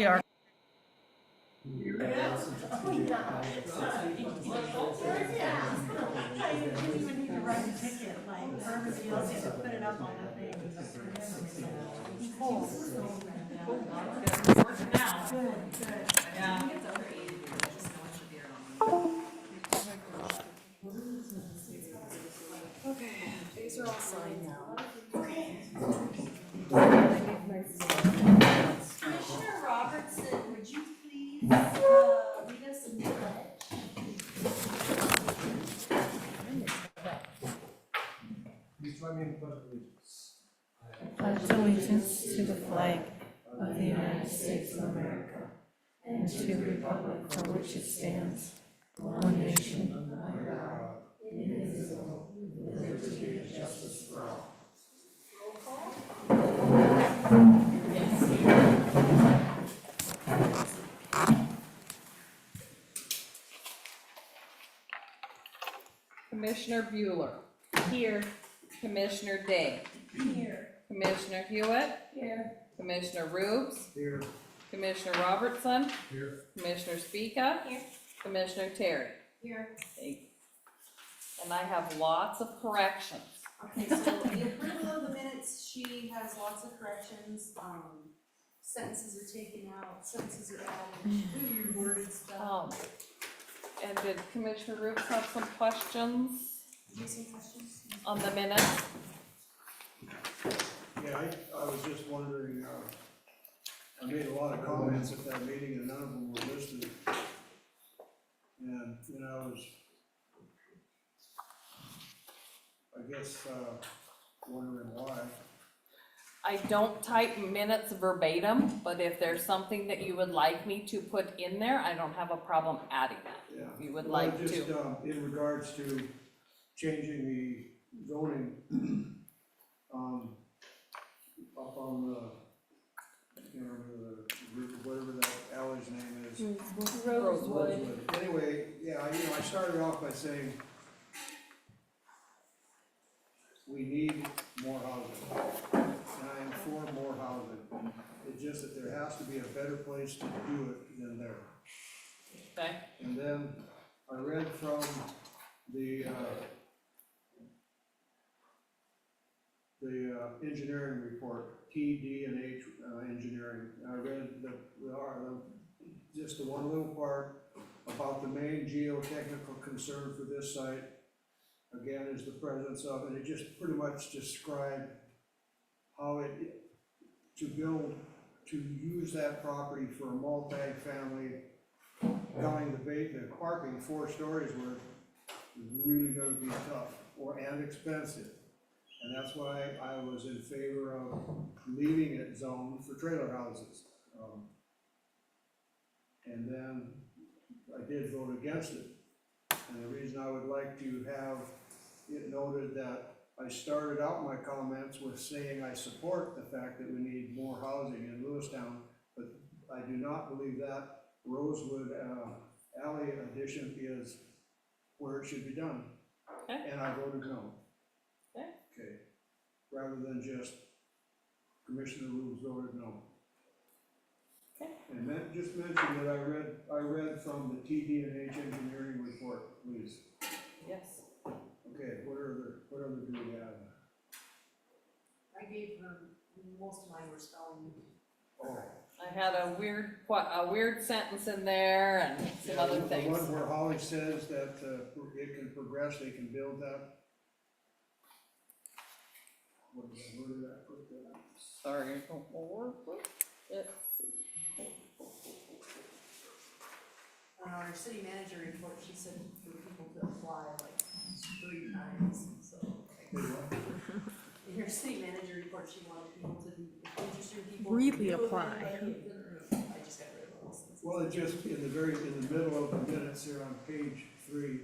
are. Okay, these are all signed now. Commissioner Robertson, would you please lead us in the pledge? Pledge allegiance to the flag of the United States of America and to the republic for which it stands, one nation, under God, indivisible, with liberty and justice for all. Commissioner Bueller. Here. Commissioner Day. Here. Commissioner Hewitt. Here. Commissioner Rubes. Here. Commissioner Robertson. Here. Commissioner Speaka. Here. Commissioner Terry. Here. And I have lots of corrections. Okay, so the approval of the minutes, she has lots of corrections, sentences are taken out, sentences are added, weird worded stuff. And did Commissioner Rubes have some questions Do you have some questions? on the minutes? Yeah, I was just wondering, I made a lot of comments at that meeting and none of them were listed. And, I was, I guess, wondering why. I don't type minutes verbatim, but if there's something that you would like me to put in there, I don't have a problem adding that. Yeah. If you would Well, like just, to. in regards to changing the zoning, up on the, I can't remember whatever that alley's name is. Rosewood. Anyway, yeah, I started off by saying we need more housing, and I am for more housing. It's just that there has to be a better place to do it than there. Okay. And then I read from the engineering report, TD&H engineering. I read just the one little part about the main geotechnical concern for this site, again, is the presence of, and it just pretty much described how to use that property for a multi-family, counting the parking 4 stories worth, is really gonna be tough and expensive. And that's why I was in favor of leaving it zoned for trailer houses. And then I did vote against it. And the reason I would like to have it noted that I started out my comments with saying I support the fact that we need more housing in Lewistown, but I do not believe that Rosewood Alley addition is where it should be done. Okay. And I voted no. Okay. Okay, rather than just Commissioner Rubes voted no. Okay. And that, just mention that I read from the TD&H engineering report, please. Yes. Okay, what other do we have? I gave her, most of mine were spelling. Oh, I had a weird sentence in there and some yeah, other the things. one where Holly says that it can progress, they can build that. Where did I put that? Sorry, let's see. On our city manager report, she said for people to apply like 3 times, so. In her city manager report, she wanted people to be interested people. Really apply. I just got rid of those. Well, it just, in the middle of the minutes here on page 3,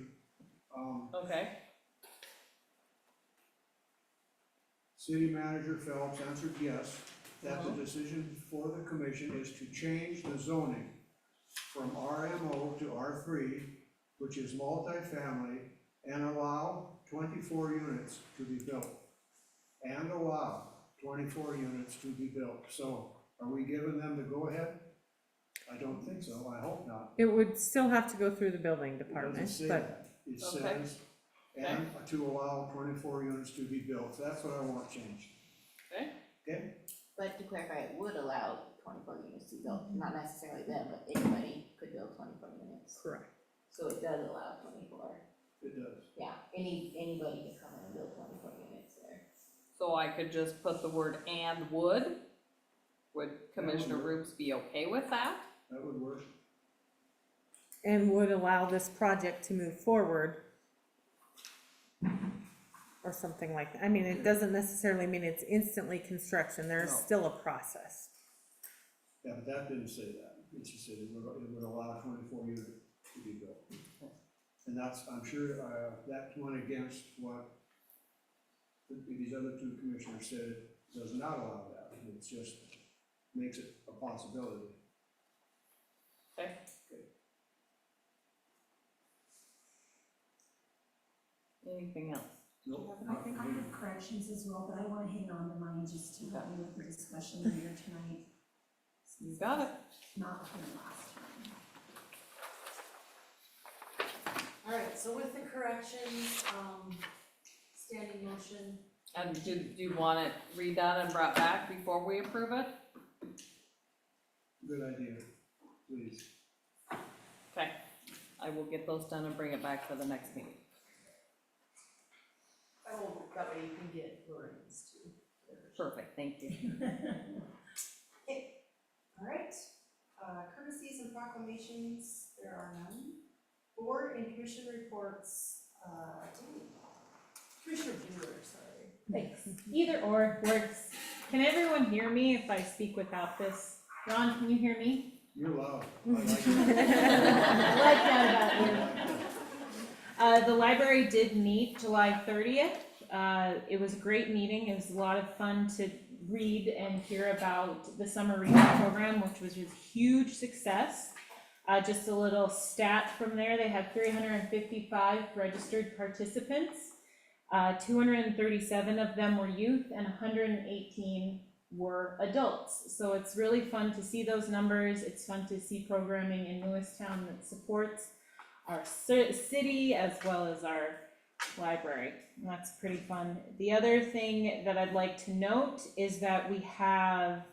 Okay. City Manager Phelps answered yes, that the decision for the commission is to change the zoning from RMO to R3, which is multifamily, and allow 24 units to be built. And allow 24 units to be built. So are we giving them the go-ahead? I don't think so, I hope not. It would still have to go through the building It department, doesn't say but that. It Okay. says, and to allow 24 units to be built, that's what I want changed. Okay. Okay? But to clarify, it would allow 24 units to be built, not necessarily them, but anybody could build 24 units. correct. So it does allow 24, It does. yeah, anybody can come in and build 24 units there. So I could just put the word "and would"? Would Commissioner work. Roops be okay with that? That would work. And would allow this project to move forward. Or something like that. I mean, it doesn't necessarily mean it's instantly construction, there's No. still a process. Yeah, but that didn't say that. It just said it would allow 24 units to be built. And that's, I'm sure, that went against what these other two commissioners said, it does not allow that. It just makes it a possibility. Okay. Anything else? Nope. You have not anything? for I me. have corrections as well, but I wanna hang on to mine just to help me with the discussion later tonight, You got it. not here last time. Alright, so with the corrections, standing motion, And do you want it redone and brought back before we approve it? Good idea, please. Okay, I will get those done and bring it back for the next meeting. that way you can get Lorraine's too. Perfect, thank you. Alright, courtesies and proclamations, there are none. Board and commission reports, Commissioner Bueller, sorry. Thanks. Either or works. Can everyone hear me if I speak without this? Ron, can you hear me? You're loud. I like it. I like that about you. The library did meet July 30th. It was a great meeting. It was a lot of fun to read and hear about the summer reading program, which was a huge success. Just a little stat from there, they had 355 registered participants. 237 of them were youth and 118 were adults. So it's really fun to see those numbers. It's fun to see programming in Lewistown that supports our city as well as our library. And that's pretty fun. The other thing that I'd like to note is that we have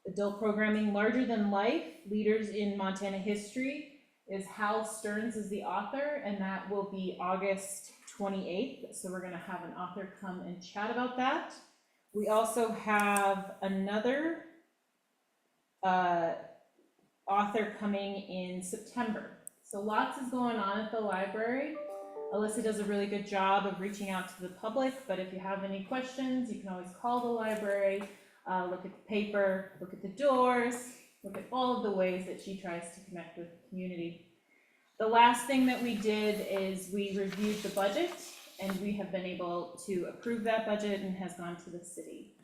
adult programming larger than life, Leaders in Montana History, is Hal Stearns is the author, and that will be August 28th. So we're gonna have an author come and chat about that. We also have another author coming in September. So lots is going on at the library. Alyssa does a really good job of reaching out to the public, but if you have any questions, you can always call the library, look at the paper, look at the doors, look at all of the ways that she tries to connect with the community. The last thing that we did is we reviewed the budget, and we have been able to approve that budget and has gone to the city.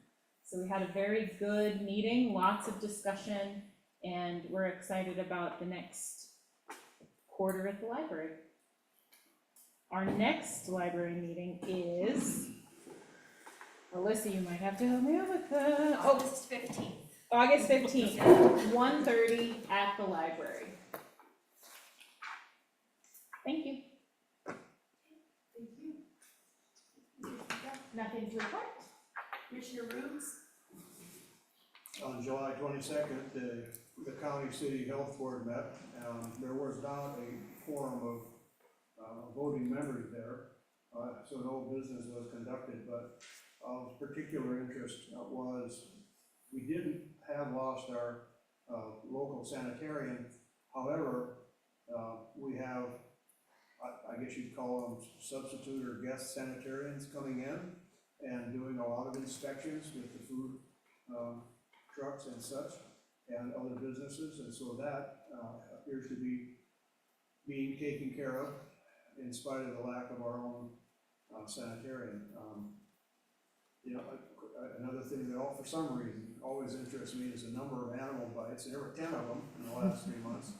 So we had a very good meeting, lots of discussion, and we're excited about the next quarter at the library. Our next library meeting is, Alyssa, you might have to help me out with the, August 15th. August 15th, 1:30 at the library. Thank you. Thank you. Nothing to report. Commissioner Roots? On July 22nd, the county city health board met. There was not a quorum of voting members there, so no business was conducted, but of particular interest was we didn't have lost our local sanitarian. However, we have, I guess you'd call them substitute or guest sanitarians coming in and doing a lot of inspections with the food trucks and such, and other businesses, and so that appears to be being taken care of in spite of the lack of our own sanitarian. You know, another thing that for some reason always interests me is the number of animal bites. There were 10 of them in the last 3 months,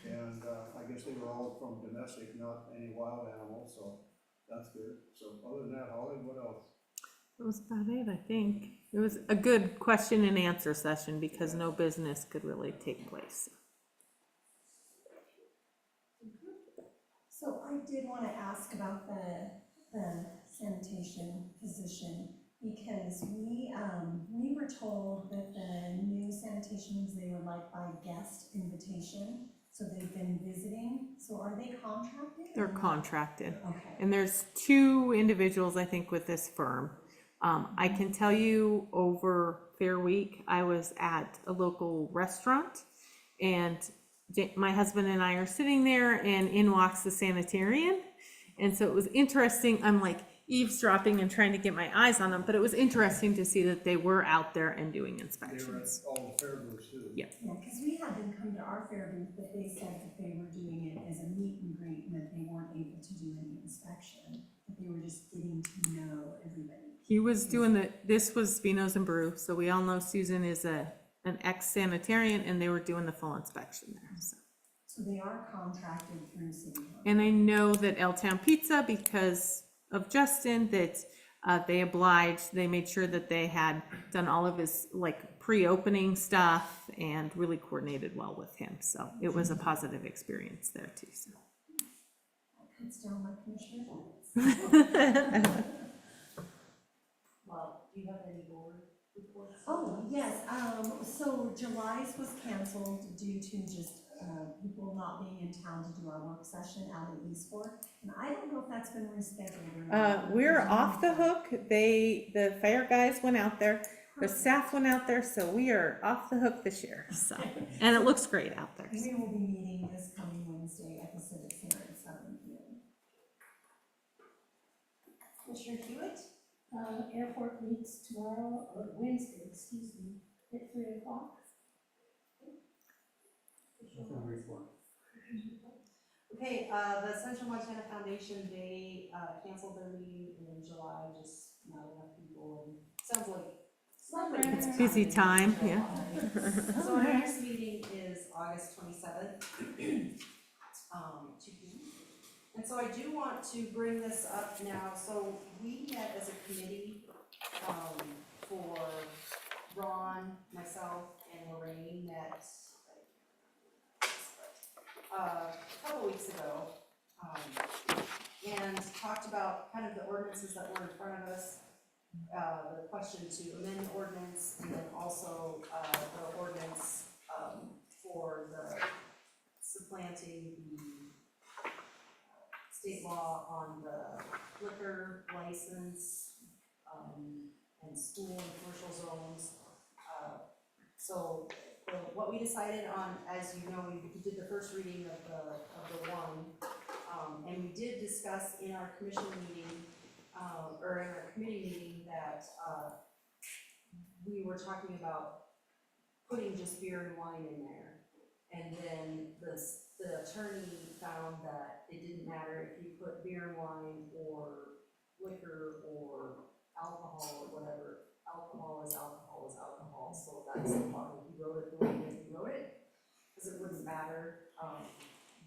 and I guess they were all from domestic, not any wild animals, so that's good. So other than that, Holly, what else? That was about it, I think. It was a good question and answer session because no business could really take place. So I did wanna ask about the sanitation position, because we were told that the new sanitations, they were like by guest invitation, so they've been visiting, so are they contracted? or They're not? contracted. Okay, And there's 2 individuals, I think, with this firm. I can tell you over Fair Week, I was at a local restaurant and my husband and I are sitting there and in walks the sanitarian. And so it was interesting. I'm like eavesdropping and trying to get my eyes on them, but it was interesting to see that they were out there and doing They were at inspections. all the fair booths too. Yeah. yeah, cause we had them come to our fair booth, but they said that they were doing it as a meet and greet and that they weren't able to do any inspection, that they were just getting to know everybody. He was doing this was Vino's and Brew, so we all know Susan is an ex-sanitarian and they were doing the full inspection there, so. So they are contracted through City Hall. And I know that L Town Pizza, because of Justin, that they obliged, they made sure that they had done all of his like pre-opening stuff and really coordinated well with him. So it was a positive experience there too. So. That cuts down my commissioner points. Well, do you have any board reports? Oh, yes, so July's was canceled due to just, people not being in town to do our work session out in Eastport. And I don't know if that's been rescheduled or not. We're off the hook. The fire guys went out there, the staff went out there, so we are off the hook this year. So, and it looks great out there. We will be meeting this coming Wednesday at the Civic Center at 7 p.m. Commissioner Hewitt, airport meets tomorrow, or Wednesday, excuse me, at 3 o'clock. Okay, the Central Montana Foundation, they canceled their meeting in July, just not enough people, and sounds like It's busy time, yeah. So our next meeting is August 27th, 2 p.m. And so I do want to bring this up now, so we met as a committee, for Ron, myself, and Lorraine met a couple weeks ago, and talked about kind of the ordinances that were in front of us, the question to amend the ordinance, and then also, the ordinance, for the supplanting the state law on the liquor license, and school and commercial zones. So what we decided on, as you know, we did the first reading of the one, and we did discuss in our commission meeting, or in our committee meeting that, we were talking about putting just beer and wine in there. And then the attorney found that it didn't matter if you put beer and wine or liquor or alcohol or whatever. Alcohol is alcohol is alcohol, so that's why he wrote it the way that he wrote it, because it wouldn't matter,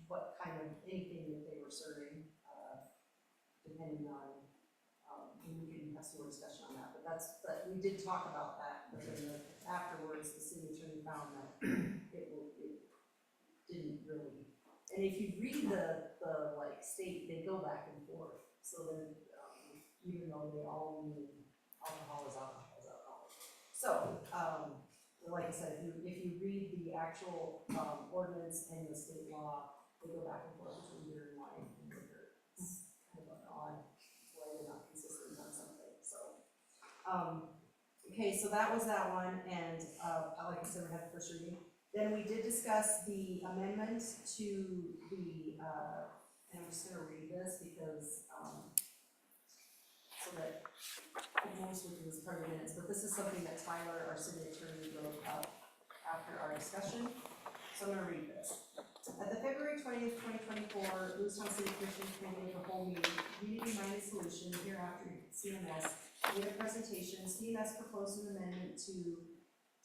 what kind of anything that they were serving, depending on, and we can have some more discussion on that, but we did talk about that, but then afterwards, the city attorney found that it didn't really, and if you read the like state, they go back and forth, so then, even though they all mean alcohol is alcohol. So, like I said, if you read the actual, ordinance and the state law, they go back and forth between beer and wine and liquor. It's kind of an odd way they're not consistent on something, so. Okay, so that was that one, and, like I said, we had the first reading. Then we did discuss the amendment to the, and I'm just gonna read this because, so that most of this part of the minutes, but this is something that Tyler, our city attorney, wrote up after our discussion. So I'm gonna read this. At the February 20th, 2024 Lewistown City Commission Committee of the whole meeting, Community Minded Solution, hereafter CMS, made a presentation. CMS proposed an amendment to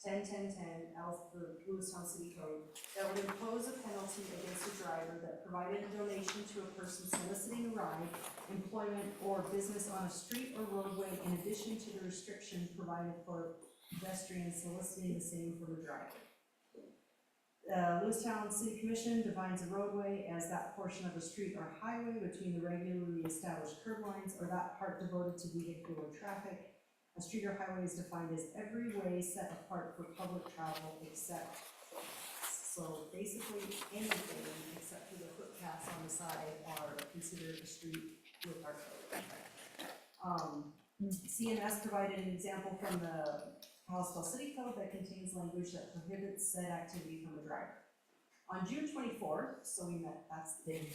10-10-10, the Lewistown City Code, that would impose a penalty against a driver that provided a donation to a person soliciting a ride, employment, or business on a street or roadway in addition to the restriction provided for pedestrians soliciting the same from a driver. Lewistown City Commission defines a roadway as that portion of a street or highway between the regularly established curb lines or that part devoted to vehicular traffic. A street or highway is defined as every way set apart for public travel except, so basically anything except for the footpaths on the side are considered a street with our code. CMS provided an example from the Kalispell City Code that contains language that prohibits said activity from a driver. On June 24th, so we met, that's the day.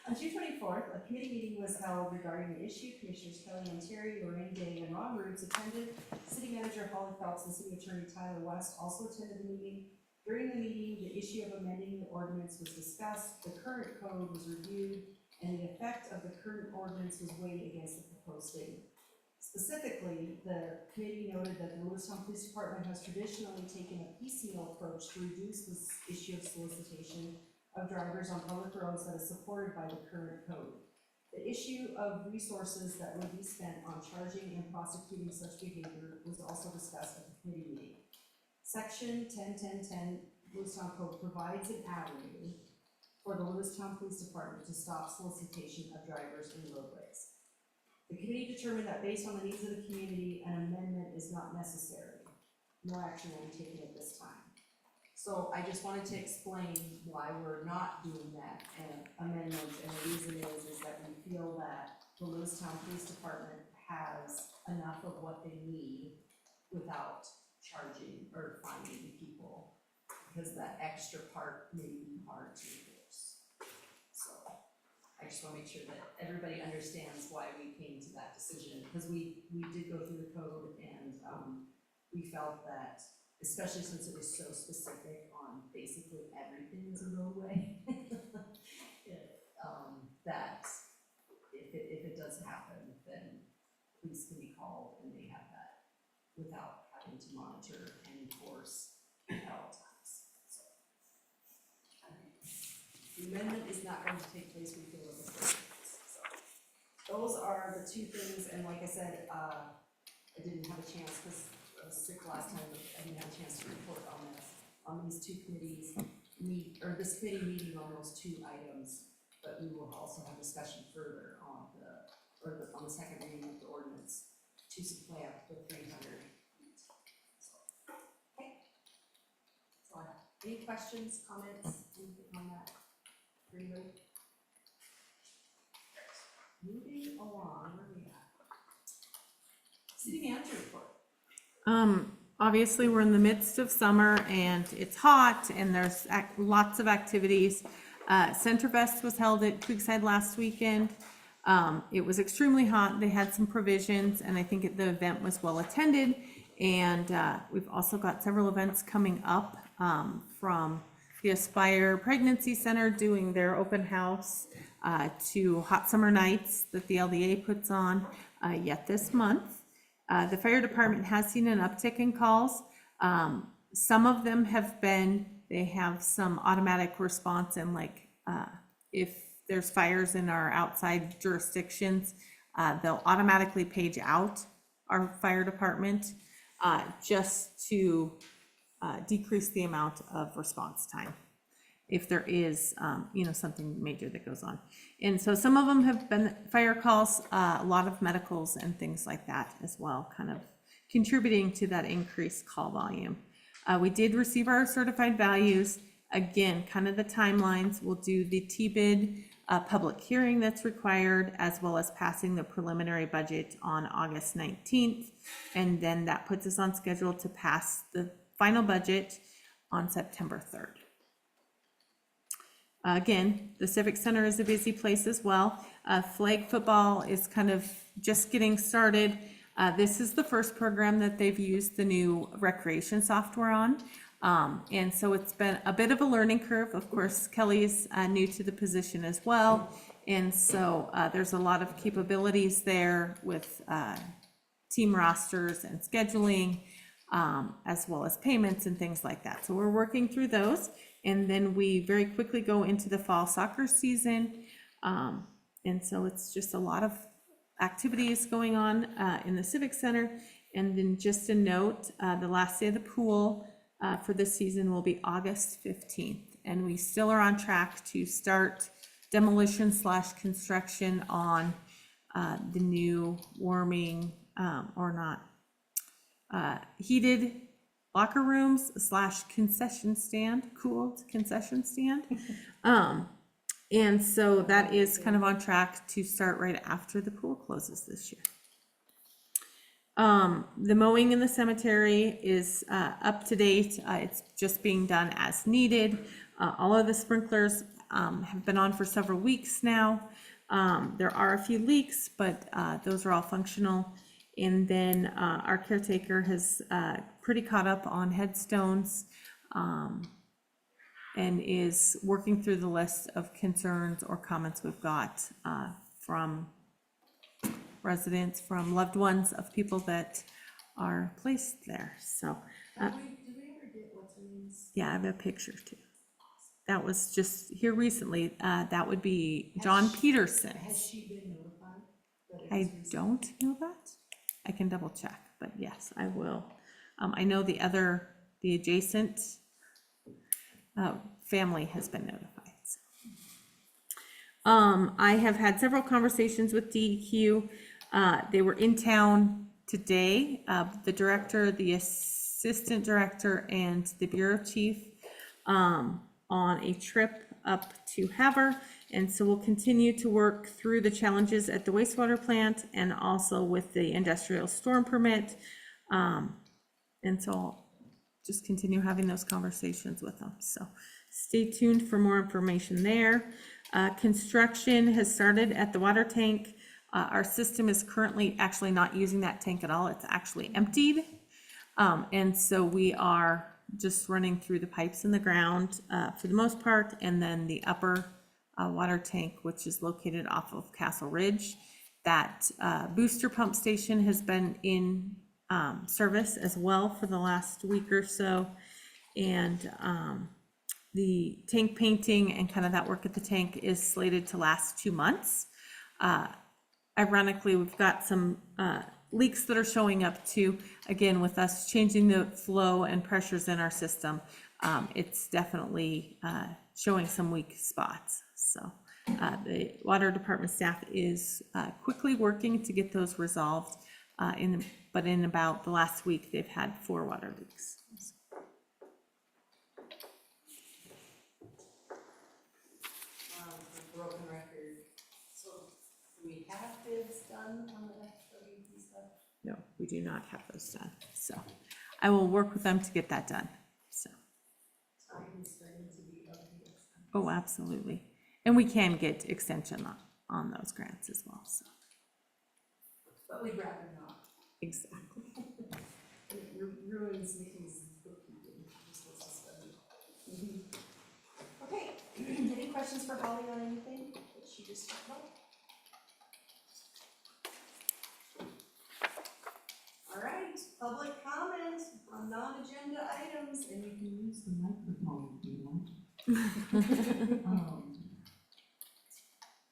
On June 24th, a committee meeting was held regarding the issue. Commissioners Kelly and Terry, Lorraine Day, and Ron Roots attended. City Manager Holly Phelps and City Attorney Tyler West also attended the meeting. During the meeting, the issue of amending the ordinance was discussed, the current code was reviewed, and the effect of the current ordinance was weighed against the proposed statement. Specifically, the committee noted that the Lewistown Police Department has traditionally taken a piecemeal approach to reduce this issue of solicitation of drivers on public roads that is supported by the current code. The issue of resources that would be spent on charging and prosecuting such behavior was also discussed at the committee meeting. Section 10-10-10 Lewistown Code provides an avenue for the Lewistown Police Department to stop solicitation of drivers in roadways. The committee determined that based on the needs of the community, an amendment is not necessary. No action will be taken at this time. So I just wanted to explain why we're not doing that amendment, and the reason is that we feel that the Lewistown Police Department has enough of what they need without charging or finding people, because that extra part may be hard to enforce. So I just wanna make sure that everybody understands why we came to that decision, because we did go through the code and we felt that, especially since it was so specific on basically everything as a roadway, that if it does happen, then police can be called and they have that without having to monitor and enforce at all times. So, the amendment is not going to take place, we feel, with this ordinance. So those are the two things, and like I said, I didn't have a chance because I was sick last time, but I didn't have a chance to report on these two committees this committee meeting on those two items, but we will also have discussion further on the second reading of the ordinance to supplant the 300 feet. So, okay. So, any questions, comments, anything on that? Anybody? Moving along, where are we at? City manager report. Obviously, we're in the midst of summer and it's hot and there's lots of activities. Centerfest was held at Creekside last weekend. It was extremely hot. They had some provisions and I think the event was well attended. And we've also got several events coming up from the Aspire Pregnancy Center doing their open house to Hot Summer Nights that the LDA puts on yet this month. The fire department has seen an uptick in calls. Some of them they have some automatic response, and like if there's fires in our outside jurisdictions, they'll automatically page out our fire department just to decrease the amount of response time if there is something major that goes on. And so some of them have been fire calls, a lot of medicals and things like that as well, kind of contributing to that increased call volume. We did receive our certified values. Again, kind of the timelines. We'll do the TBID public hearing that's required, as well as passing the preliminary budget on August 19th. And then that puts us on schedule to pass the final budget on September 3rd. Again, the Civic Center is a busy place as well. Flag football is kind of just getting started. This is the first program that they've used the new recreation software on. And so it's been a bit of a learning curve. Of course, Kelly's new to the position as well. And so there's a lot of capabilities there with team rosters and scheduling. as well as payments and things like that. So we're working through those. And then we very quickly go into the fall soccer season. And so it's just a lot of activities going on in the Civic Center. And then just a note, the last day of the pool for this season will be August 15th. And we still are on track to start demolition / construction on the new warming or not heated locker rooms / concession stand, cooled concession stand. And so that is kind of on track to start right after the pool closes this year. The mowing in the cemetery is up to date. It's just being done as needed. All of the sprinklers have been on for several weeks now. There are a few leaks, but those are all functional. And then our caretaker has pretty caught up on headstones and is working through the list of concerns or comments we've got from residents, from loved ones of people that are placed there. So, Did we ever get what's her name's? yeah, I have a picture too. That was just here recently. That would be John Peterson. Has she been notified? that it was I recent? don't know that. I can double check, but yes, I will. I know the adjacent family has been notified. So. I have had several conversations with DEQ. They were in town today. The director, the assistant director, and the bureau chief on a trip up to Havre. And so we'll continue to work through the challenges at the wastewater plant and also with the industrial storm permit. And so I'll just continue having those conversations with them. So stay tuned for more information there. Construction has started at the water tank. Our system is currently actually not using that tank at all. It's actually emptied. And so we are just running through the pipes in the ground for the most part, and then the upper water tank, which is located off of Castle Ridge. That booster pump station has been in service as well for the last week or so. And the tank painting and kind of that work at the tank is slated to last 2 months. Ironically, we've got some leaks that are showing up too. Again, with us changing the flow and pressures in our system, it's definitely showing some weak spots. So the water department staff is quickly working to get those resolved. But in about the last week, they've had 4 water leaks. Broken record. So do we have bids done on the FWP stuff? No, we do not have those done. So I will work with them to get that done. So, Time is starting to be of the essence. oh, absolutely. And we can get extension on those grants as well. So But we'd rather not. exactly. It ruins Nikki's bookkeeping. Just wants to study. Okay, any questions for Holly on anything that she just talked about? All right, public comment on non-agenda items, and you can use the microphone if you want.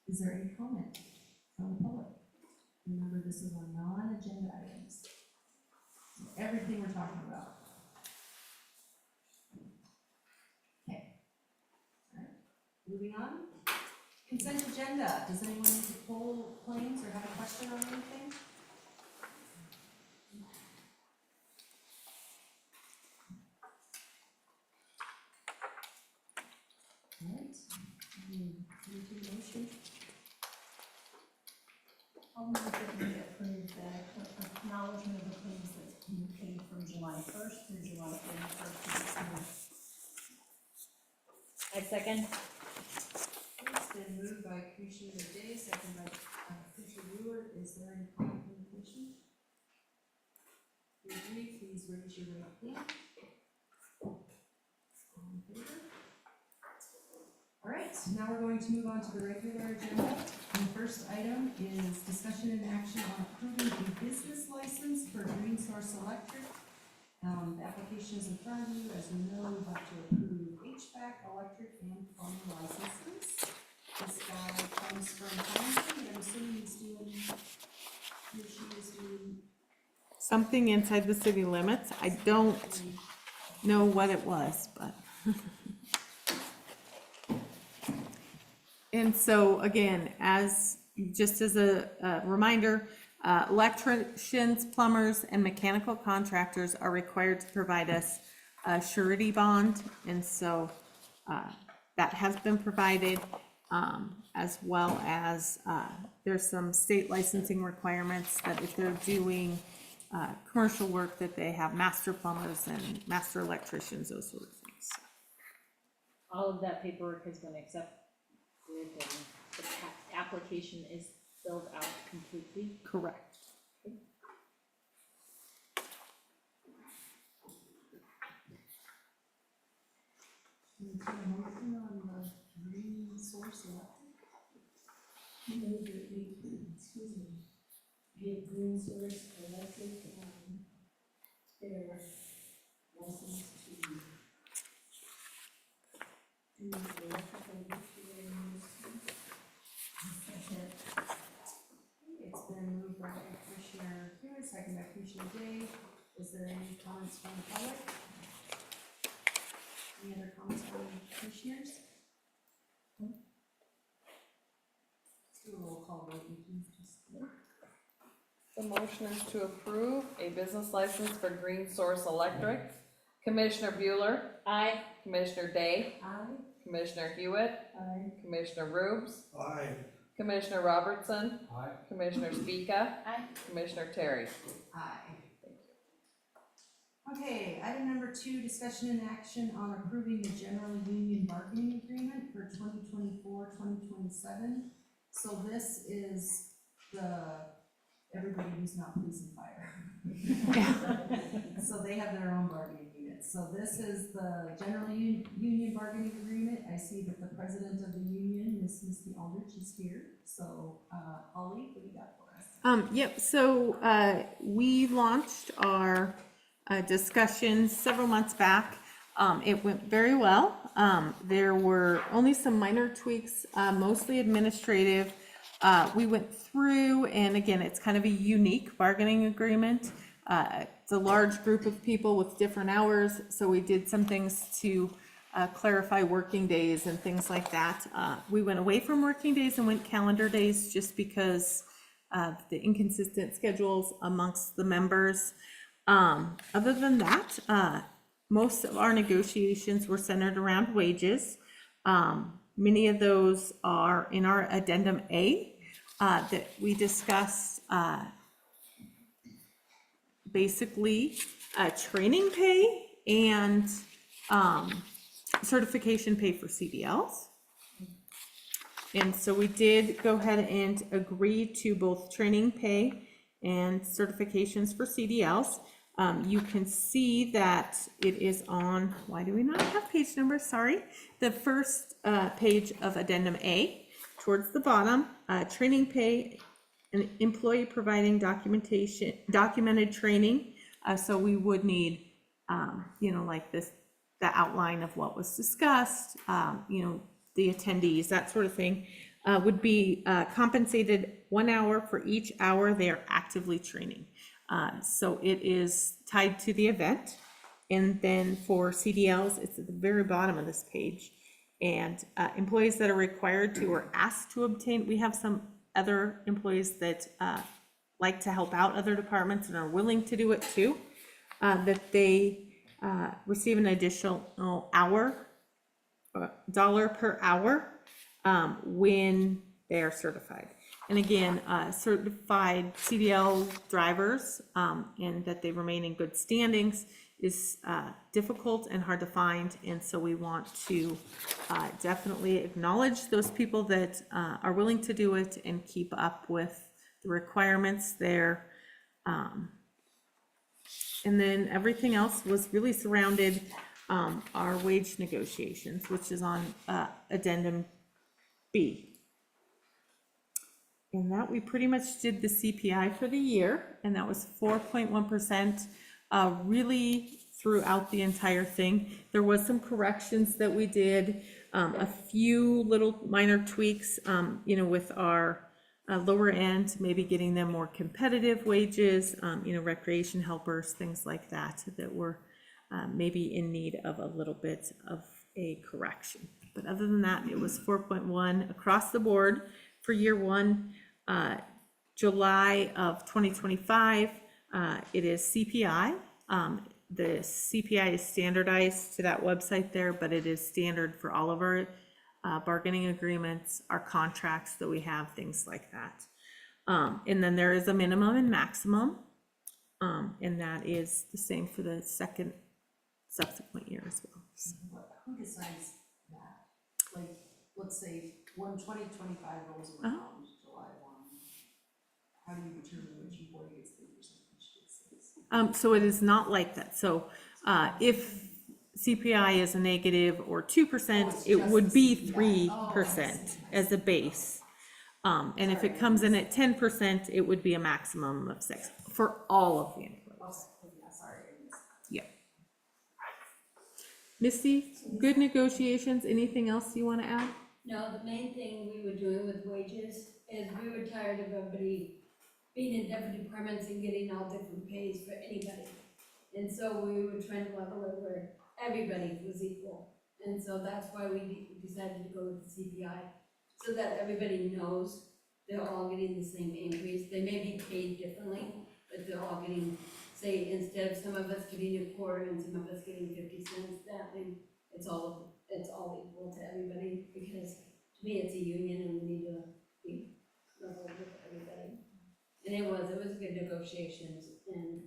Is there any comment from the public? Remember, this is on non-agenda items. So everything we're talking about. Okay. All right, moving on. Consent agenda. Does anyone need to pull claims or have a question on anything? All right. Any motion? I'll move that we approve the acknowledgement of the claims that's been paid from July 1st through July 31st of this month. I second. It's been moved by Commissioner Day, second by Commissioner Brewer. Is there any comment from the commission? If you agree, please raise your right hand. All in favor? All right, now we're going to move on to the regular agenda. And the first item is discussion and action on approving a business license for Green Source Electric. application is in front of you. As you know, we have to approve HVAC, electric, and plumbing licenses. This guy comes from Townsend, I'm assuming he's doing, he or she is doing, Something inside the city limits. I don't know what it was, but. And so again, just as a reminder, electricians, plumbers, and mechanical contractors are required to provide us a surety bond. And so that has been provided, as well as there's some state licensing requirements that if they're doing commercial work, that they have master plumbers and master electricians, those sort of things. All of that paperwork has been accepted and the application is filled out completely. Correct. we put a motion on the green source electric. Move that we, excuse me, give Green Source Electric, their license to do electrical repairs. It's been moved by Commissioner Hewitt, second by Commissioner Day. Is there any comments from the public? Any other comments from commissioners? Let's do a roll call vote, you can just. The motion is to approve a business license for Green Source Electric. Commissioner Bueller, Aye. Commissioner Day, Aye. Commissioner Hewitt, Aye. Commissioner Rubes, Aye. Commissioner Robertson, Aye. Commissioner Speaka, Aye. Commissioner Terry. Aye. Okay, item number 2, discussion and action on approving the general union bargaining agreement for 2024-2027. So this is everybody who's not police and fire. So they have their own bargaining units. So this is the general union bargaining agreement. I see that the president of the union, Miss Misty Aldrich, is here. So, Holly, what do you got for us? Yep, so we launched our discussions several months back. It went very well. There were only some minor tweaks, mostly administrative. We went through, and again, it's kind of a unique bargaining agreement. It's a large group of people with different hours, so we did some things to clarify working days and things like that. We went away from working days and went calendar days just because of the inconsistent schedules amongst the members. Other than that, most of our negotiations were centered around wages. Many of those are in our addendum A that we discussed, basically training pay and certification pay for CDLs. And so we did go ahead and agree to both training pay and certifications for CDLs. You can see that it is on, why do we not have page numbers? Sorry. The first page of addendum A, towards the bottom, training pay, an employee providing documented training. So we would need, like the outline of what was discussed, the attendees, that sort of thing, would be compensated 1 hour for each hour they are actively training. So it is tied to the event. And then for CDLs, it's at the very bottom of this page. And employees that are required to or asked to obtain, we have some other employees that like to help out other departments and are willing to do it too, that they receive an additional dollar per hour when they are certified. And again, certified CDL drivers, and that they remain in good standings is difficult and hard to find. And so we want to definitely acknowledge those people that are willing to do it and keep up with the requirements there. And then everything else was really surrounded our wage negotiations, which is on addendum B. And that we pretty much did the CPI for the year, and that was 4.1%. Really throughout the entire thing. There was some corrections that we did, a few little minor tweaks, with our lower end, maybe getting them more competitive wages, recreation helpers, things like that, that were maybe in need of a little bit of a correction. But other than that, it was 4.1 across the board for year one. July of 2025, it is CPI. The CPI is standardized to that website there, but it is standard for all of our bargaining agreements, our contracts that we have, things like that. And then there is a minimum and maximum, and that is the same for the second subsequent year as well. Who decides that? Like, let's say, when 2025 rolls around, July 1, how do you determine which employee gets 3%, which gets 6%? So it is not like that. So if CPI is a negative or 2%, it would be 3% as a base. And if it comes in at 10%, it would be a maximum of 6 for all of the employees. Yeah, sorry, I missed. Yeah. Missy, good negotiations. Anything else you want to add? No, the main thing we were doing with wages is we were tired of everybody being in different departments and getting all different pays for anybody. And so we were trying to level it where everybody was equal. And so that's why we decided to go with the CPI, so that everybody knows they're all getting the same increase. They may be paid differently, but they're all getting, say, instead of some of us getting a quarter and some of us getting 50 cents, that thing, it's all equal to everybody, because to me, it's a union and we need to be level with everybody. And it was a good negotiations, and,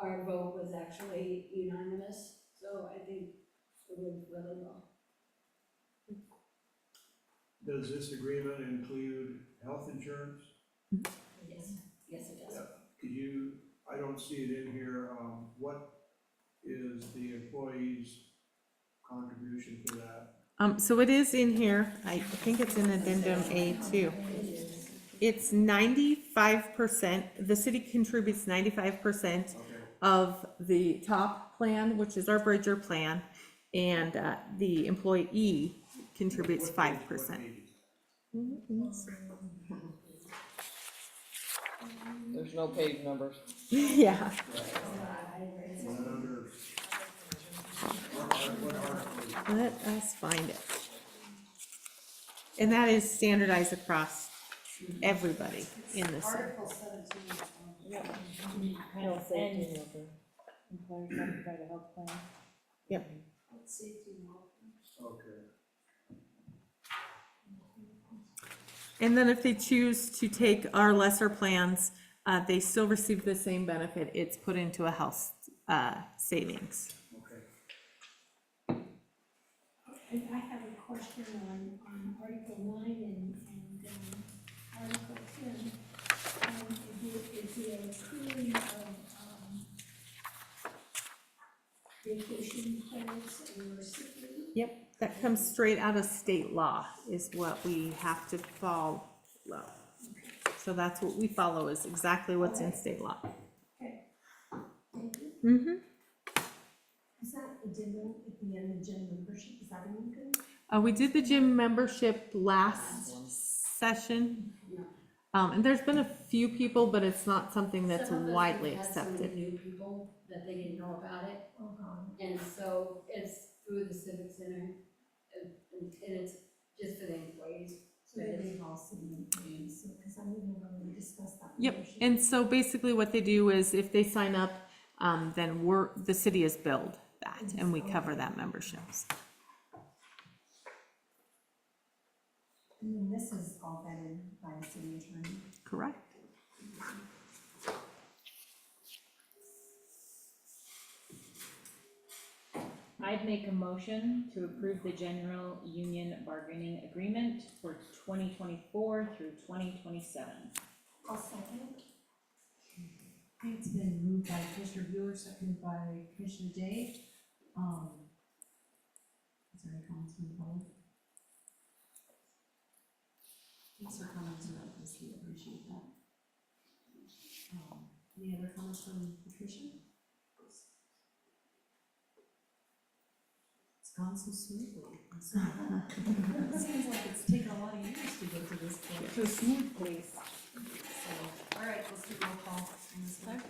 our vote was actually unanimous, so I think it went really well. Does this agreement include health insurance? Yes, yes it does. Could you, I don't see it in here, what is the employee's contribution for that? So it is in here. I think it's in addendum A too. It's 95%. The city contributes 95% of the top plan, which is our Bridger plan, and the employee contributes 5%. There's no page numbers. Yeah. Let us find it. And that is standardized across everybody in the city. Article 17. Health safety worker. Employers have to provide a health plan. Yep. Safety and health. Okay. And then if they choose to take our lesser plans, they still receive the same benefit. It's put into a health savings. Okay. And I have a question on Article 9 and Article 10. Is the accruing of vacation credits or sick leave? Yep, that comes straight out of state law is what we have to follow. So that's what we follow, is exactly what's in state law. Okay, thank you. Mm-hmm. Is that addendum at the end of gym membership, is that any good? We did the gym membership last session. And there's been a few people, but it's not something that's Some of us widely have had some accepted. new people that they didn't know about it, Oh, God. and so it's through the civic center, and it's just for the employees. So they've all seen employees, so, because I didn't really discuss that. Yep, membership. and so basically what they do is if they sign up, then the city is billed that, and we cover that memberships. And then this is all vetted by a city attorney. Correct. I'd make a motion to approve the general union bargaining agreement for 2024 through 2027. I'll second. Okay, it's been moved by Commissioner Bueller, seconded by Commissioner Day. Is there any comments from the public? Thanks for comments about this, we appreciate that. Any other comments from the commission? gone so smoothly. And so, it seems like it's taken a lot of years to get to this point. Too smooth, please. So, all right, let's do roll call on this one.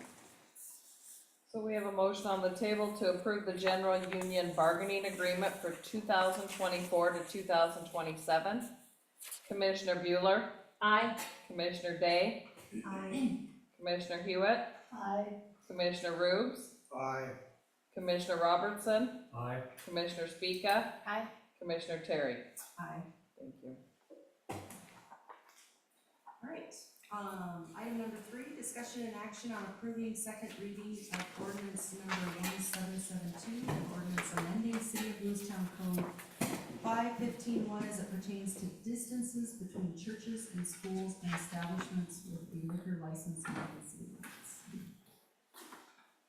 So we have a motion on the table to approve the general union bargaining agreement for 2024 to 2027. Commissioner Bueller, Aye. Commissioner Day, I, Commissioner Hewitt, Aye. Commissioner Rubes, Aye. Commissioner Robertson, Aye. Commissioner Speaka, Aye. Commissioner Terry. Aye. Thank you. All right, item number 3, discussion and action on approving second reading of ordinance number 1772, an ordinance amending City of Lewistown Code 515-1 as it pertains to distances between churches and schools and establishments with a liquor license in the city limits.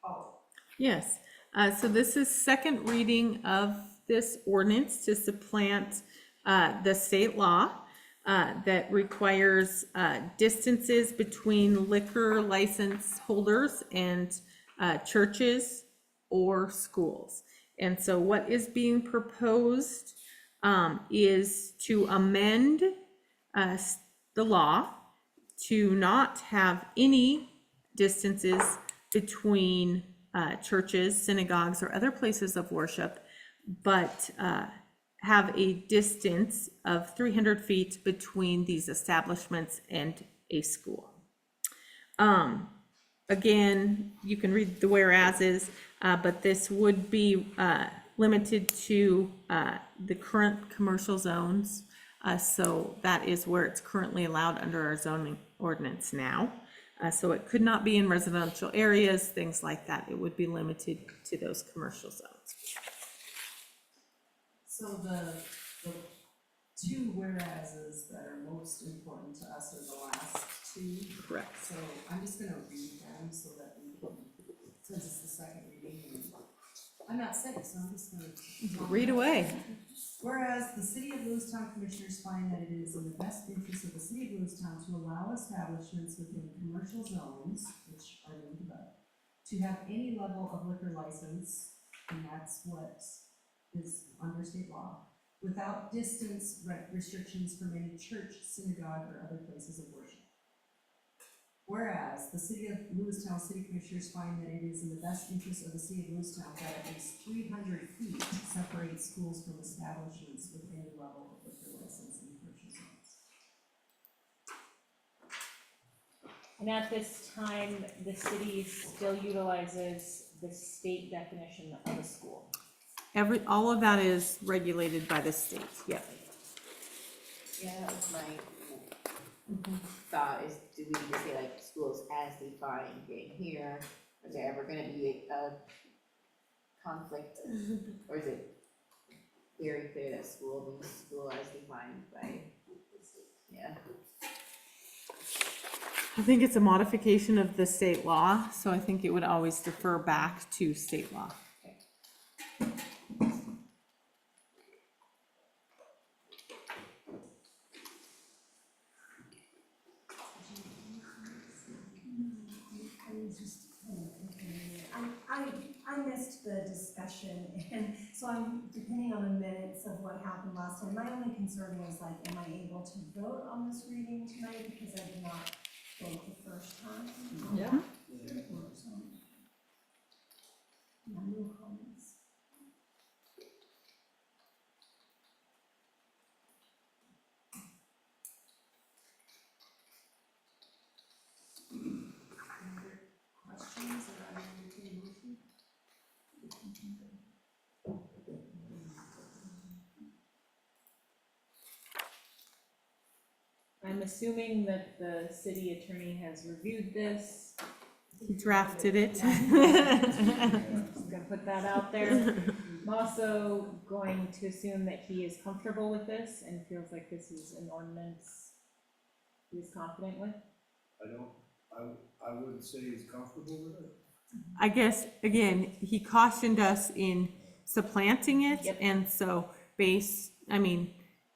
Oh, Yes, so this is second reading of this ordinance to supplant the state law that requires distances between liquor license holders and churches or schools. And so what is being proposed is to amend the law to not have any distances between churches, synagogues, or other places of worship, but have a distance of 300 feet between these establishments and a school. Again, you can read the whereases, but this would be limited to the current commercial zones. So that is where it's currently allowed under our zoning ordinance now. So it could not be in residential areas, things like that. It would be limited to those commercial zones. so the 2 whereases that are most important to us are the last 2. Correct. So I'm just gonna read them so that we can, since it's the second reading, and I'm not sick, so I'm just gonna. Read away. Whereas the City of Lewistown Commissioners find that it is in the best interest of the City of Lewistown to allow establishments within commercial zones, which are named above, to have any level of liquor license, and that's what is under state law, without distance restrictions from any church, synagogue, or other places of worship. Whereas the City of Lewistown City Commissioners find that it is in the best interest of the City of Lewistown that at least 300 feet separate schools from establishments with any level of liquor license in commercial zones. And at this time, the city still utilizes the state definition of a school. All of that is regulated by the state, yep. Yeah, that was my thought is, do we need to say like schools as defined in here? Is there ever gonna be a conflict? Or is it very clear that school means school as defined by, yeah? I think it's a modification of the state law, so I think it would always defer back to state law. I missed the discussion, and so I'm depending on the minutes of what happened last time. My only concern was like, am I able to vote on this reading tonight, because I did not vote the first time? Yeah. So, no comments. Questions or I entertain a motion? I'm assuming that the city attorney has reviewed this. He drafted it. Just gonna put that out there. I'm also going to assume that he is comfortable with this and feels like this is an ordinance he is confident with. I wouldn't say he's comfortable with it. I guess, again, he cautioned us in supplanting it, Yep. and so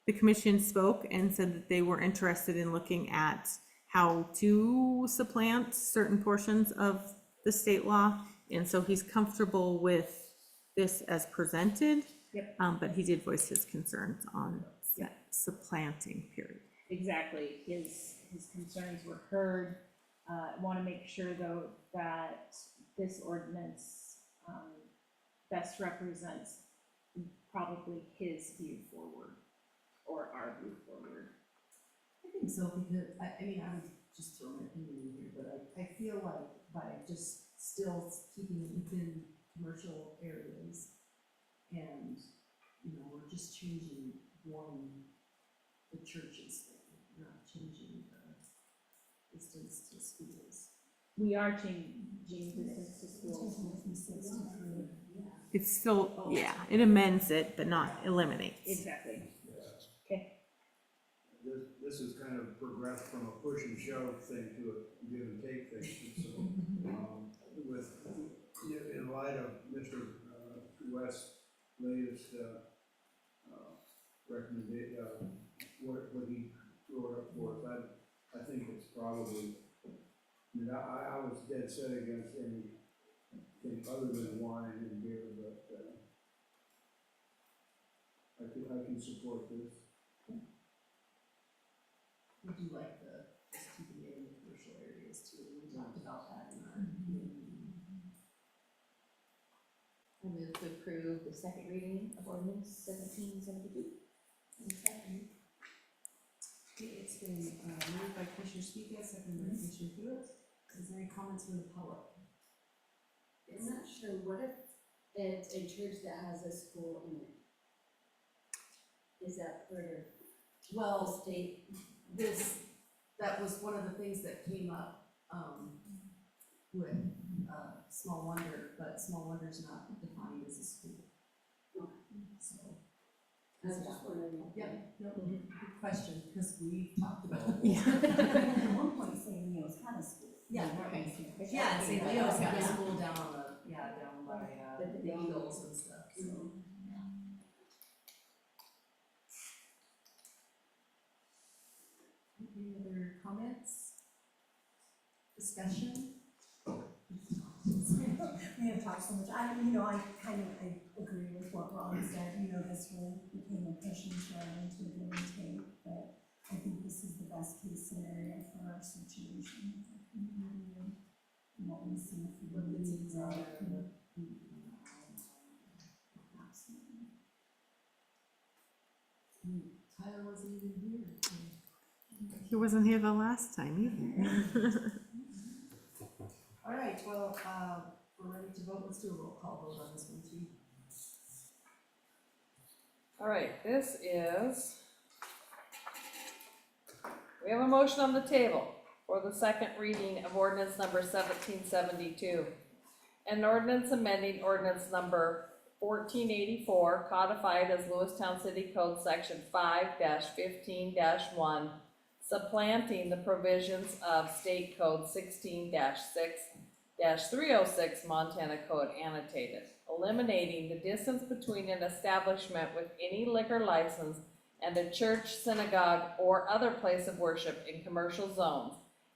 the commission spoke and said that they were interested in looking at how to supplant certain portions of the state law, and so he's comfortable with this as presented. Yep. But he did voice his concerns on that supplanting period. Exactly, his concerns were heard. Want to make sure though that this ordinance best represents probably his view forward, or our view forward. I think so, because, I mean, I was just throwing an opinion in here, but I feel like by just still keeping it within commercial areas, and, you know, we're just changing the church's thing, not changing the distance to schools. We are changing distance to schools. It's still, yeah, it amends it, but not eliminates. Exactly. Okay. This is kind of progressed from a push and shove thing to a give and take thing. So, in light of Mr. West's latest recommendation, what he wrote up for us, I think it's probably, I mean, I was dead set against anything other than wine and beer, but I can support this. We do like just keeping it in the commercial areas too, we talked about that in our meeting. I move to approve the second reading of ordinance 1772. Okay, it's been moved by Commissioner Speaka, seconded by Commissioner Hewitt. Is there any comments from the public? I'm not sure, what if it's a church that has a school in it? Is that part of the Well, state? that was one of the things that came up, with, Small Wonder, but Small Wonder's not defined as a school. So. I was just wondering. Yeah, no, good question, because we talked about it. Yeah. At one point, St. Leo's had a school. Yeah, Okay. yeah, and St. Leo's got a Yeah. school down on down by, the Eagles and stuff, so. Any other comments? Discussion? We have talked so much, I agree with what Ron said, this really became a push and shove into a give and take, but I think this is the best case scenario for our situation with our community and what we see for the needs are. Absolutely. Tyler wasn't even here. He wasn't here the last time either. All right, well, we're ready to vote, let's do a roll call vote on this one too. All right, we have a motion on the table for the second reading of ordinance number 1772. An ordinance amending ordinance number 1484 codified as Lewistown City Code Section 5-15-1, supplanting the provisions of State Code 16-6-306 Montana Code annotated, eliminating the distance between an establishment with any liquor license and a church, synagogue, or other place of worship in commercial zones,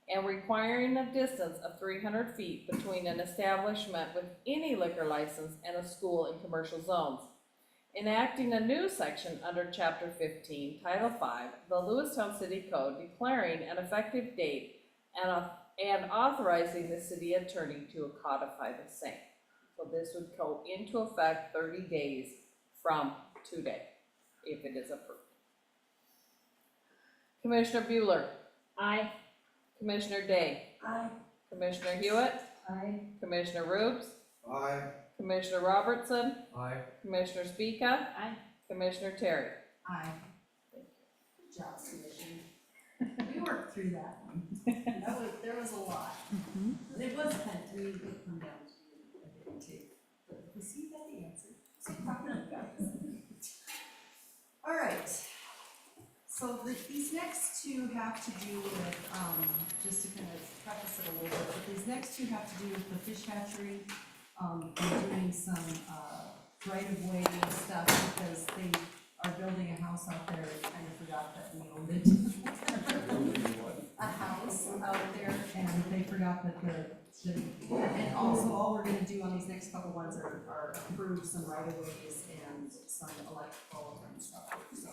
and requiring a distance of 300 feet between an establishment with any liquor license and a school in commercial zones. Enacting a new section under Chapter 15, Title 5, the Lewistown City Code, declaring an effective date and authorizing the city attorney to codify the same. So this would go into effect 30 days from today, if it is approved. Commissioner Bueller, Aye. Commissioner Day, Aye. Commissioner Hewitt, Aye. Commissioner Rubes, Aye. Commissioner Robertson, Aye. Commissioner Speaka, Aye. Commissioner Terry. Aye. Good job, Commissioner. We worked through that one. There was a lot. And it was kind of, we would come down to it too. But we see that the answer. So probably guys. All right. So these next two have to do with, just to kind of preface it a little bit, but these next two have to do with the fish hatchery, and doing some, right of way stuff because they are building a house out there and kind of forgot that we owned it. A house out there and they forgot that and also all we're gonna do on these next couple ones are approve some right of ways and some electrical and stuff, so.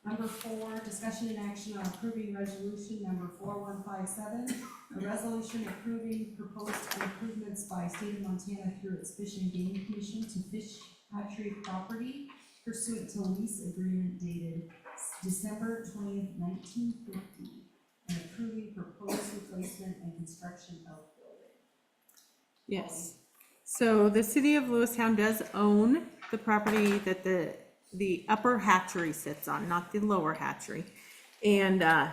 Number 4, discussion and action on approving resolution number 4157, a resolution approving proposed improvements by state of Montana through its Fish and Game Commission to fish hatchery property pursuant to lease agreement dated December 20th, 1950, and approving proposed replacement and construction of building. Yes. So the city of Lewistown does own the property that the upper hatchery sits on, not the lower hatchery. And has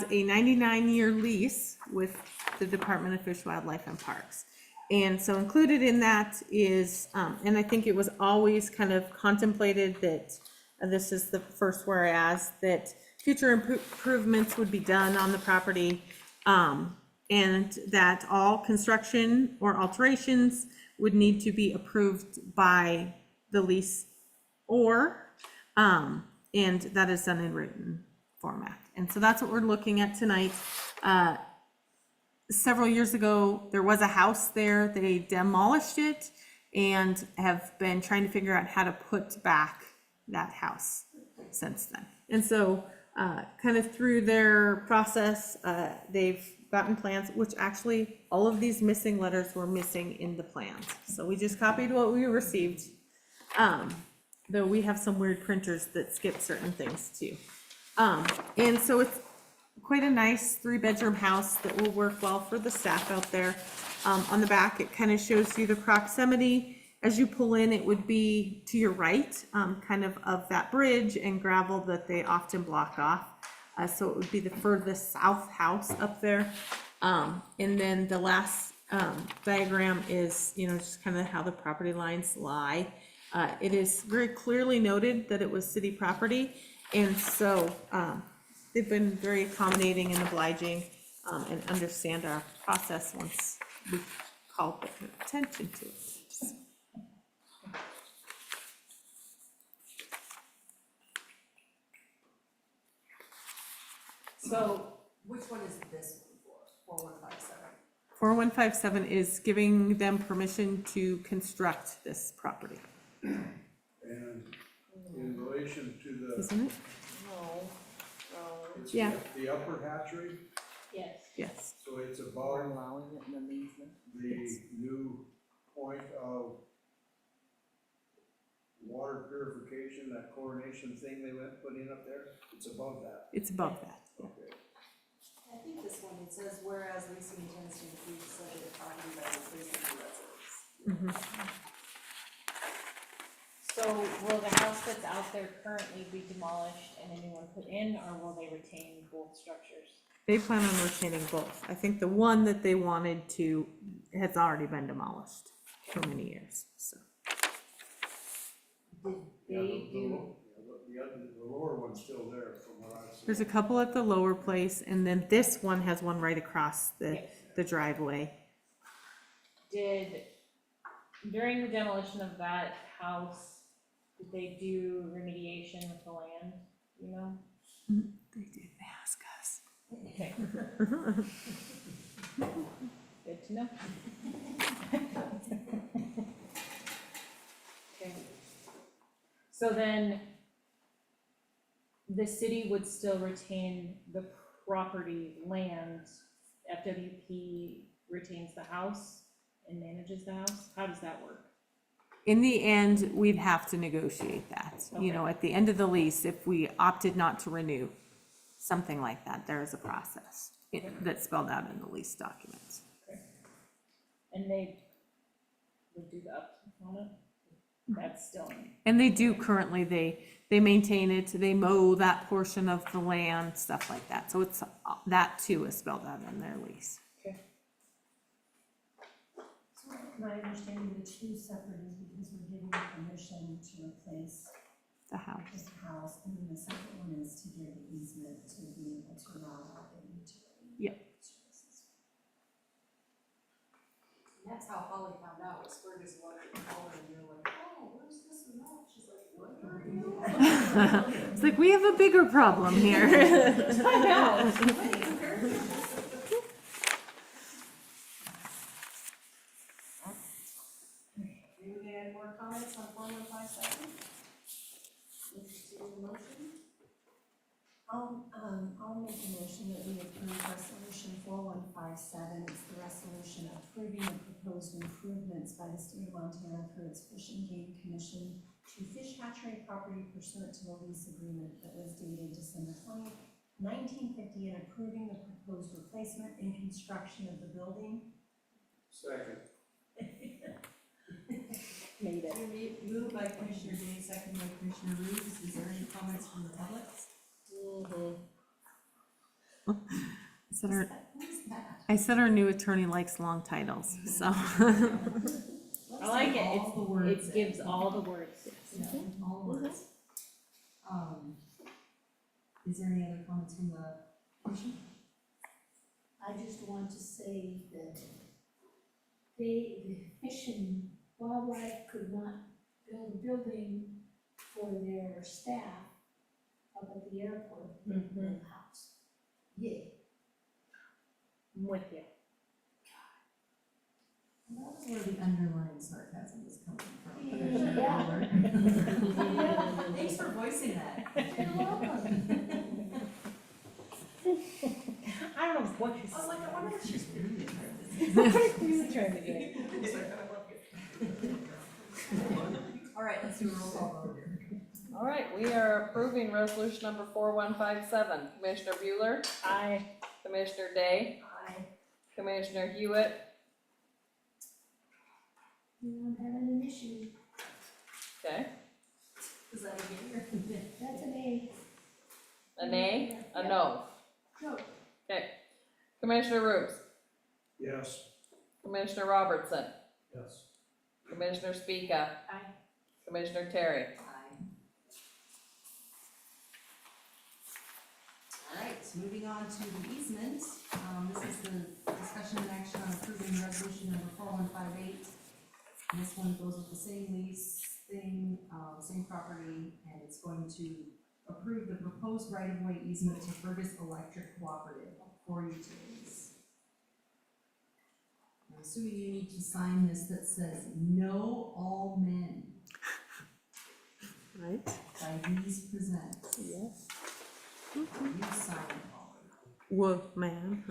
a 99-year lease with the Department of Fish, Wildlife and Parks. And so included in that is, and I think it was always kind of contemplated that, this is the first whereas, that future improvements would be done on the property, and that all construction or alterations would need to be approved by the lease and that is done in written format. And so that's what we're looking at tonight. Several years ago, there was a house there, they demolished it and have been trying to figure out how to put back that house since then. And so kind of through their process, they've gotten plans, which actually all of these missing letters were missing in the plans. So we just copied what we received. Though we have some weird printers that skip certain things too. And so it's quite a nice 3-bedroom house that will work well for the staff out there. On the back, it kind of shows you the proximity. As you pull in, it would be to your right, kind of that bridge and gravel that they often block off. So it would be the furthest south house up there. And then the last diagram is, just kind of how the property lines lie. It is very clearly noted that it was city property, and so they've been very accommodating and obliging, and understand our process once we call attention to it. So, which one is this one for, 4157? 4157 is giving them permission to construct this property, And in relation to isn't it? No, it's Yeah. the upper hatchery, Yes. Yes. so it's we're above allowing it in the easement. the new point of water purification, that chlorination thing they put in up there, it's above that. It's above that. Okay. I think this one, it says whereas leasing intends to improve the subject property by replacing the residence. So will the house that's out there currently be demolished and a new one put in, or will they retain both structures? They plan on retaining both. I think the one that they wanted to has already been demolished for many years, so. Did Yeah, they do, the lower one's still there from what I've seen. There's a couple at the lower place, and then this one has one right across the driveway. During the demolition of that house, did they do remediation with the land, They didn't ask us. Okay. Good to know. Okay. So then, the city would still retain the property land, FWP retains the house and manages the house? How does that work? In the end, we'd have to negotiate that, Okay. at the end of the lease, if we opted not to renew, something like that, there is a process that's spelled out in the lease documents. And they would do the upkeep on it? That's still in. And they do currently, they maintain it, they mow that portion of the land, stuff like that, so it's, that too is spelled out in their lease. Okay. So my understanding, the two separate is because we're giving permission to replace The house. this house, and then the second one is to give the easement to be able to allow them to. Yep. and that's how Holly found out, was Fergus wanted to call her and you're like, oh, where's this one? Oh, she's like, what? It's like, we have a bigger problem here. I know. Anybody have more comments on 4157? Interested in the motion? I'll make a motion that we approve resolution 4157. It's the resolution approving the proposed improvements by the state of Montana for its Fish and Game Commission to fish hatchery property pursuant to the lease agreement that was dated December 20th, 1950, and approving the proposed replacement and construction of the building. Second. Made it. Moved by Commissioner Day, second by Commissioner Reeves. Is there any comments from the public? I said our new attorney likes long titles, so. I like it, All the words it gives all the words. Yeah, all the words. Is there any other comments from the commission? I just want to say that the Fish and Wildlife could not build a building for their staff up at the airport, they built a house. Yay. I'm with you. That was where the underlying sarcasm was coming from. Yeah. Thanks for voicing that. You're welcome. I don't know what you're I was like, I wonder if she's really trying to do. All right, let's do a roll call vote here. All right, we are approving resolution number 4157. Commissioner Bueller, Aye. Commissioner Day, Aye. Commissioner Hewitt, I'm having an issue. okay, Is that a yea or? That's an A. a nay, a no. No. Okay, Commissioner Rubes, Yes. Commissioner Robertson, Yes. Commissioner Speaka. Aye. Commissioner Terry. Aye. All right, so moving on to the easement, this is the discussion and action on approving resolution number 4158. And this one goes with the same lease thing, same property, and it's going to approve the proposed right-of-way easement to Fergus Electric Cooperative for utilities. I'm assuming you need to sign this that says, "Know all men," Right? by these presents. Yes. You sign it all. Whoa, man.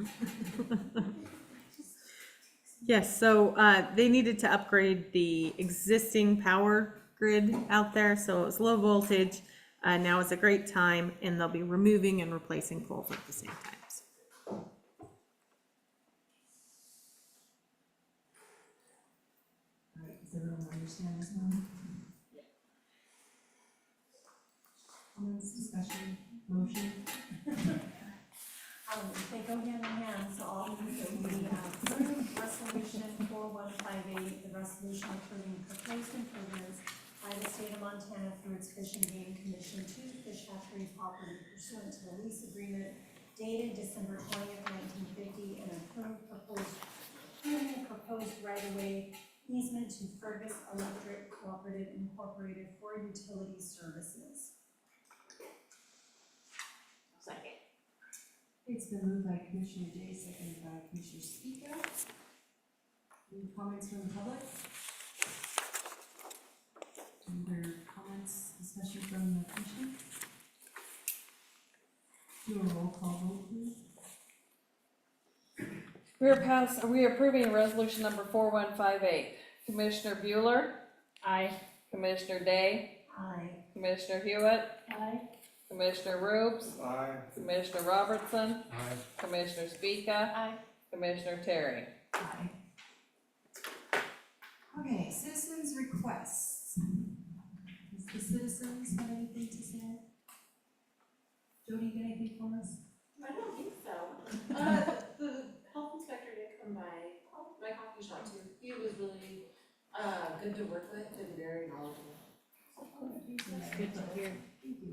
Yes, so, they needed to upgrade the existing power grid out there, so it was low voltage. Now is a great time, and they'll be removing and replacing poles at the same times. All right, does everyone understand this one? Comments, discussion, motion? They go hand in hand, so I'll move that we approve resolution 4158, the resolution approving proposed improvements by the state of Montana through its Fish and Game Commission to the fish hatchery property pursuant to the lease agreement dated December 20th, 1950, and approved proposed right-of-way easement to Fergus Electric Cooperative Incorporated for utility services. Second. It's been moved by Commissioner Day, seconded by Commissioner Speaka. Any comments from the public? Any other comments, discussion from the commission? Do a roll call vote, please. We are approving resolution number 4158. Commissioner Bueller, Aye. Commissioner Day, Aye. Commissioner Hewitt, Aye. Commissioner Rubes, Aye. Commissioner Robertson, Aye. Commissioner Speaka. Aye. Commissioner Terry. Aye. Okay, citizens' requests. Does the citizens have anything to say? Jody, you got anything for us? I don't think so. The health inspector did come by my coffee shop too. He was really, good to work with and very knowledgeable. It's good to hear. Thank you.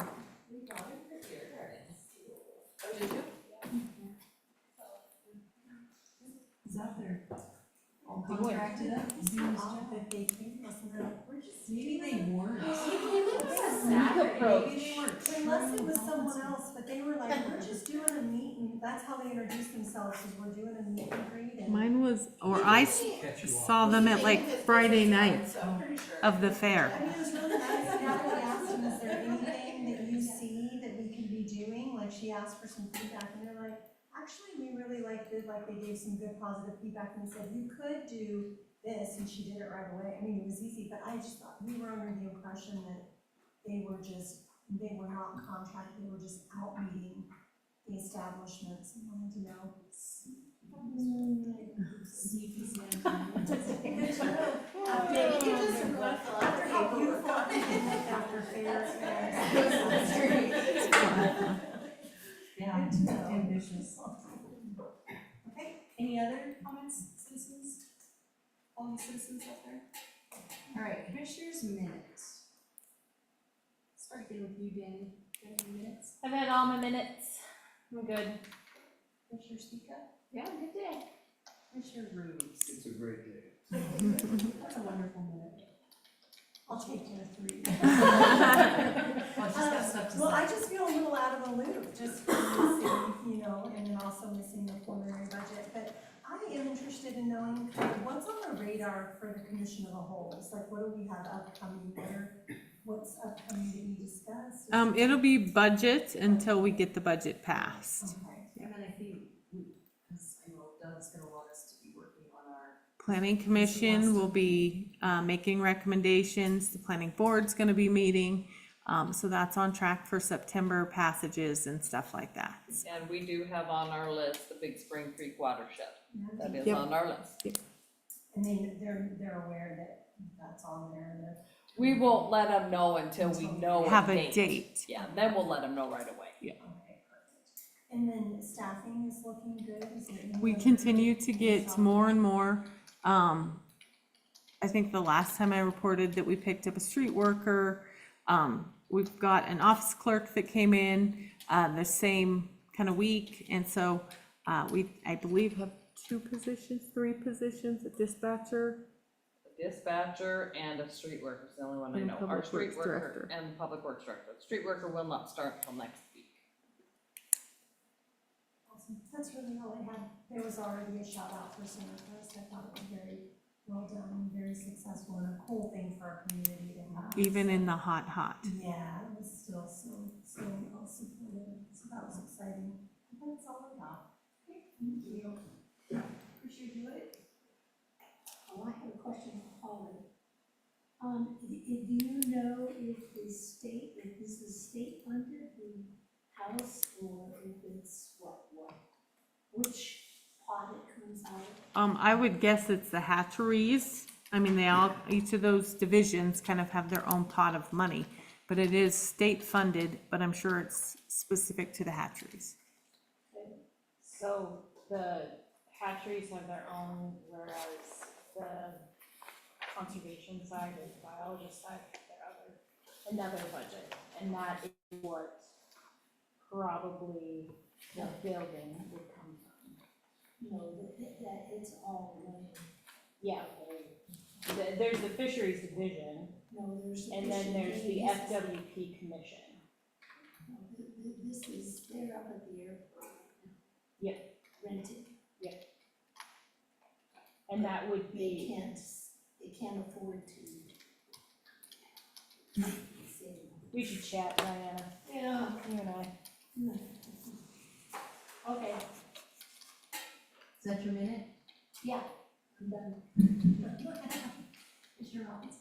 We got it for here, there it is. Oh, did you? Is that there? All Good. contracted up? Is doing his job? That they came, wasn't that? Maybe they weren't. He came in on a Sneak Saturday. approach. Maybe they weren't someone else, but they were like, we're just doing a meet and, that's how they introduced themselves, is we're doing a meet and greet and. Mine was, or I saw them at like Friday night of the fair. I mean, it was really nice, Natalie asked them, is there anything that you see that we can be doing? Like, she asked for some feedback, and they're like, actually, we really liked it, like, they gave some good positive feedback, and said, you could do this, and she did it right away. I mean, it was easy, but I just thought, we were under the impression that they were not contract, they were just out meeting the establishments, and wanted to know. After how beautiful it looked after fairs. Yeah, ambitious. Okay, Any other comments, citizens? All the citizens out there? All right, commissioners' minutes. Start again with you, Danny. Do you have any minutes? I've had all my minutes. I'm good. Commissioner Speaka? Yeah, good day. Commissioner Rudes? It's a great day. That's a wonderful minute. I'll take your 3. Well, just got stuff to Well, say. I just feel a little out of the loop, just missing, and then also missing the preliminary budget, but I am interested in knowing what's on the radar for the commission of the whole. It's like, what do we have upcoming, what's upcoming to be discussed? It'll be budget until we get the budget passed. Okay. And then I think, because I know Doug's gonna want us to be working on our. Planning Commission will be making recommendations, the planning board's gonna be meeting, so that's on track for September passages and stuff like that. And we do have on our list the Big Spring Creek watershed. That is Yep. on our list. And they're aware that that's on there, and they're. We won't let them know until we know Have a a date. date. Yeah, then we'll let them know right away. Okay, perfect. And then staffing is looking good, is there any We other- continue to get more and more. I think the last time I reported that we picked up a street worker. We've got an office clerk that came in, the same kind of week, and so, I believe have 3 positions, a dispatcher. A dispatcher and a street worker is the only one I And know. Our public street works worker director. and public works director. The street worker will not start until next week. Awesome, that's really all I had. There was already a shout out for Summer Fest. I thought it was very well done, very successful, and a cool thing for our community to have. Even in the hot. Yeah, it was still so well supported, so that was exciting. That's all I got. Okay, thank you. Appreciate you it. Oh, I have a question for Holly. Do you know if this is state funded, the house, or if it's which pot it comes out of? I would guess it's the hatcheries. I mean, each of those divisions kind of have their own pot of money, but it is state funded, but I'm sure it's specific to the hatcheries. So the hatcheries have their own, whereas the conservation side and biologist side have another budget. And that is what probably the building would come from. No, that it's all one. Yeah, there's the fisheries division, No, there's. and then there's the This is- FWP commission. no, This is, they're up at the airport. Yeah. Rented. And that would They be, can't afford to. we should chat, Diana, Yeah. you and I. Okay, Is that your minute? yeah, I'm done. It's your Robbins.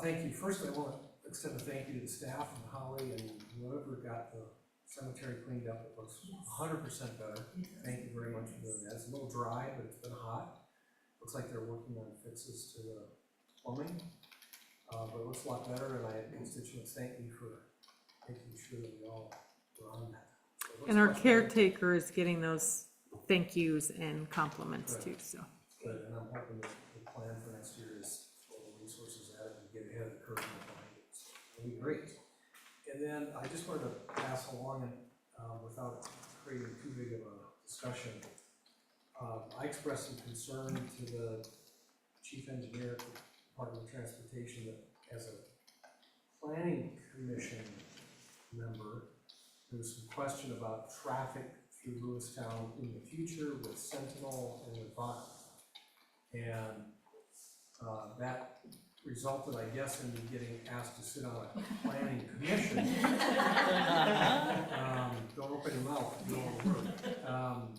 Thank you. First, I want to extend a thank you to the staff and Holly and whoever got the cemetery cleaned up. It looks 100% better. Thank you very much for doing that. It's a little dry, but it's been hot. Looks like they're working on fixes to the plumbing, but it looks a lot better, and I had constituents thank me for making sure that we all were on that. So it looks And our much better. caretaker is getting those thank yous and compliments too, so. Good, and I'm hoping that the plan for next year is to throw the resources at it and get ahead of the curve and behind it. So it'll be great. And then I just wanted to pass along, and without creating too big of a discussion, I expressed some concern to the chief engineer at the Department of Transportation that as a planning commission member, There's some question about traffic through Lewistown in the future with Sentinel and with Bach. And that resulted, I guess, in me getting asked to sit on a planning commission. Don't open your mouth, you don't work.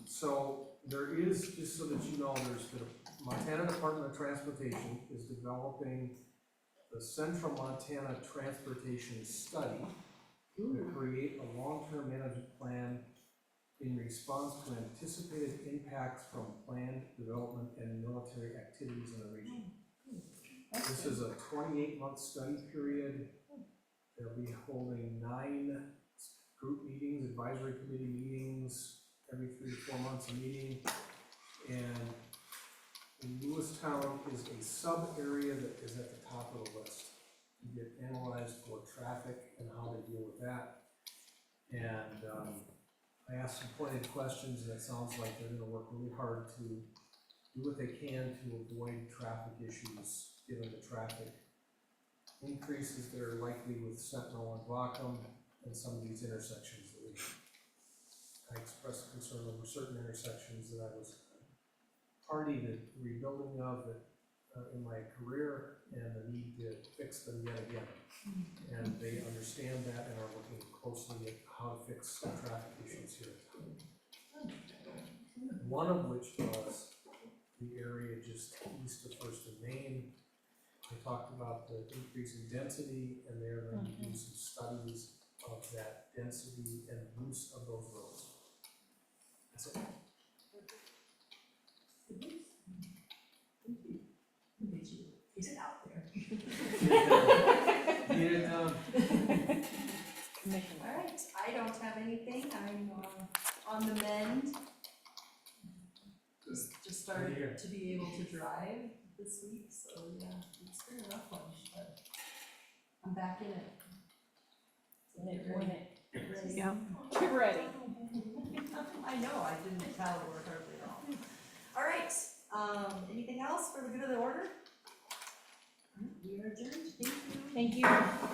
So there is, just so that you know, there's the Montana Department of Transportation is developing the Central Montana Transportation Study to create a long-term management plan in response to anticipated impacts from planned development and military activities in the region. This is a 28-month study period. They'll be holding 9 group meetings, advisory committee meetings, every 3 to 4 months a meeting. And Lewistown is a sub-area that is at the top of the list. You get analyzed for traffic and how they deal with that. And I asked some pointed questions, and it sounds like they're gonna work really hard to do what they can to avoid traffic issues, given the traffic increases that are likely with Sentinel and Blockham and some of these intersections that I expressed concern over certain intersections that I was party to rebuilding of it in my career, and the need to fix them yet again. And they understand that and are looking closely at how to fix some traffic issues here. One of which was the area just east of First and Main. I talked about the increase in density, and they're going to do some studies of that density and use of those roads. That's it. Is it out there? Get it done. All right, I don't have anything, I'm on the mend. Just started to be able to drive this week, so yeah, it's been a rough one, but I'm back in it. So get ready. Get ready. Yeah. Get ready. I know, I didn't tell her hardly at all. All right, anything else for the good of the order? We are adjourned, thank you. Thank you.